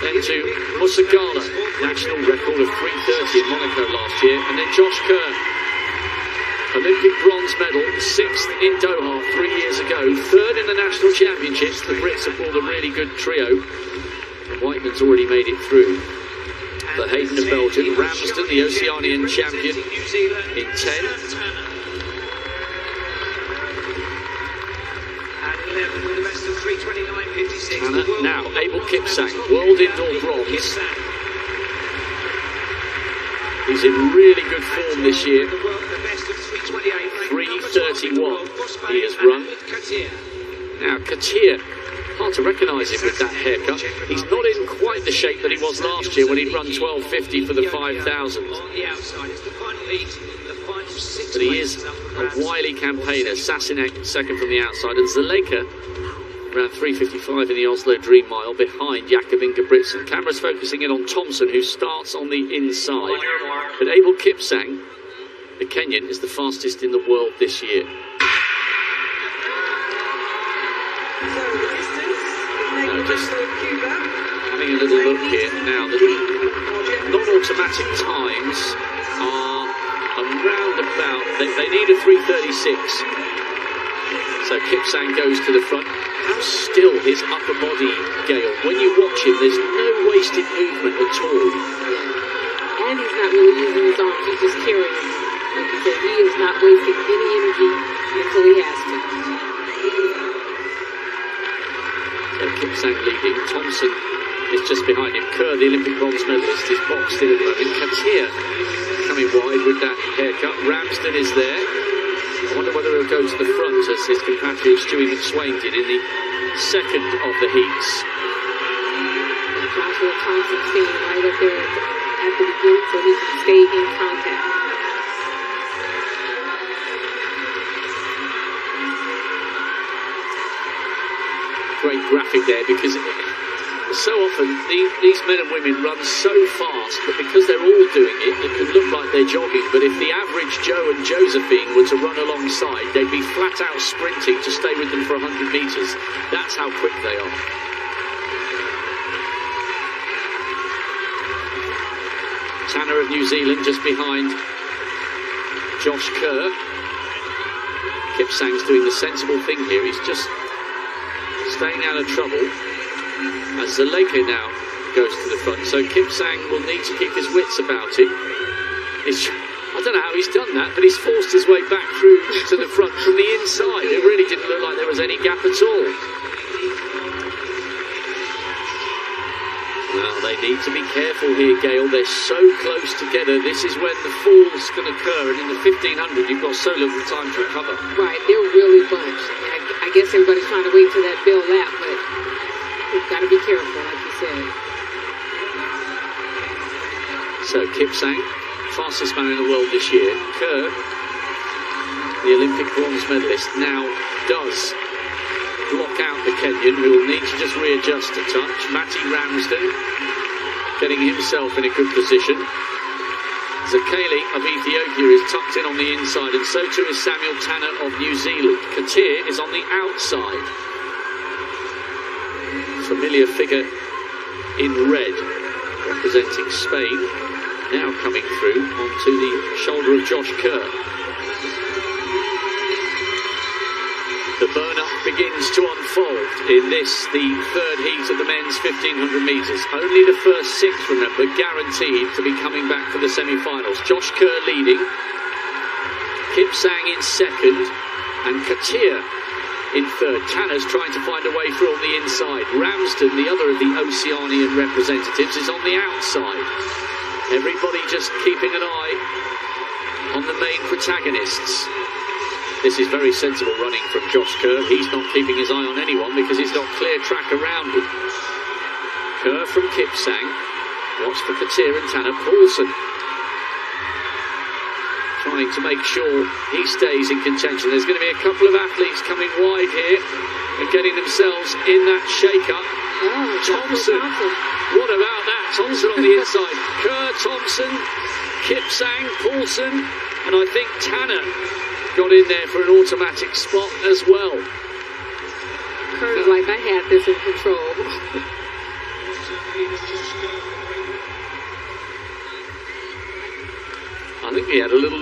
then to Musagala, national record of 3:30 in Monaco last year, and then Josh Kerr, Olympic bronze medal, 6th in Doha 3 years ago, 3rd in the national championships. The Brits have pulled a really good trio. Whiteman's already made it through. But Hayden of Belgium, Ramsden, the Oceanian champion, in 10. Tanner, now Abel Kipsang, world indoor bronze. He's in really good form this year. 3:31 he has run. Now Katir, hard to recognise him with that haircut. He's not in quite the shape that he was last year when he'd run 12:50 for the 5,000. But he is a wily campaigner. Sasinek second from the outside, and Zaleka around 3:55 in the Oslo Dream Mile behind Jakob Ingebrigtsen. Camera's focusing in on Thompson, who starts on the inside. But Abel Kipsang, the Kenyan, is the fastest in the world this year. Now just having a little look here. Now the non-automatic times are around about, they need a 3:36. So Kipsang goes to the front. How still his upper body, Gail. When you watch him, there's no wasted movement at all. And he's not really using his arms, he's just carrying them. Like you said, he is not wasting any energy until he has to. So Kipsang leading. Thompson is just behind him. Kerr, the Olympic bronze medalist, is boxed in at the moment. Katir coming wide with that haircut. Ramsden is there. I wonder whether he'll go to the front as his compatriot Stewie McSwain did in the second of the heats. Joshua Thompson staying right up there at the beginning so he can stay in contact. Great graphic there, because so often these men and women run so fast, but because they're all doing it, it can look like they're jogging. But if the average Joe and Josephine were to run alongside, they'd be flat out sprinting to stay with them for 100 metres. That's how quick they are. Tanner of New Zealand just behind Josh Kerr. Kipsang's doing the sensible thing here. He's just staying out of trouble as Zaleka now goes to the front. So Kipsang will need to keep his wits about him. I don't know how he's done that, but he's forced his way back through to the front from the inside. It really didn't look like there was any gap at all. Well, they need to be careful here, Gail. They're so close together. This is when the falls can occur, and in the 1500 you've got so little time to recover. Right, they're really bunched. I guess everybody's trying to wait till that bell lap, but we've got to be careful, like you said. So Kipsang, fastest man in the world this year. Kerr, the Olympic bronze medalist, now does block out the Kenyan, who will need to just readjust a touch. Matty Ramsden getting himself in a good position. Zakeli of Ethiopia is tucked in on the inside, and so too is Samuel Tanner of New Zealand. Katir is on the outside. Familiar figure in red, representing Spain, now coming through onto the shoulder of Josh Kerr. The burn-up begins to unfold in this, the third heat of the men's 1500 metres. Only the first 6, remember, guaranteed to be coming back for the semi-finals. Josh Kerr leading, Kipsang in second, and Katir in third. Tanner's trying to find a way through on the inside. Ramsden, the other of the Oceanian representatives, is on the outside. Everybody just keeping an eye on the main protagonists. This is very sensible running from Josh Kerr. He's not keeping his eye on anyone because he's got clear track around him. Kerr from Kipsang. Watch for Katir and Tanner. Paulson trying to make sure he stays in contention. There's going to be a couple of athletes coming wide here and getting themselves in that shake-up. Thompson. What about that? Thompson on the inside. Kerr, Thompson, Kipsang, Paulson, and I think Tanner got in there for an automatic spot as well. Kerr's like, I had this in control. I think he had a little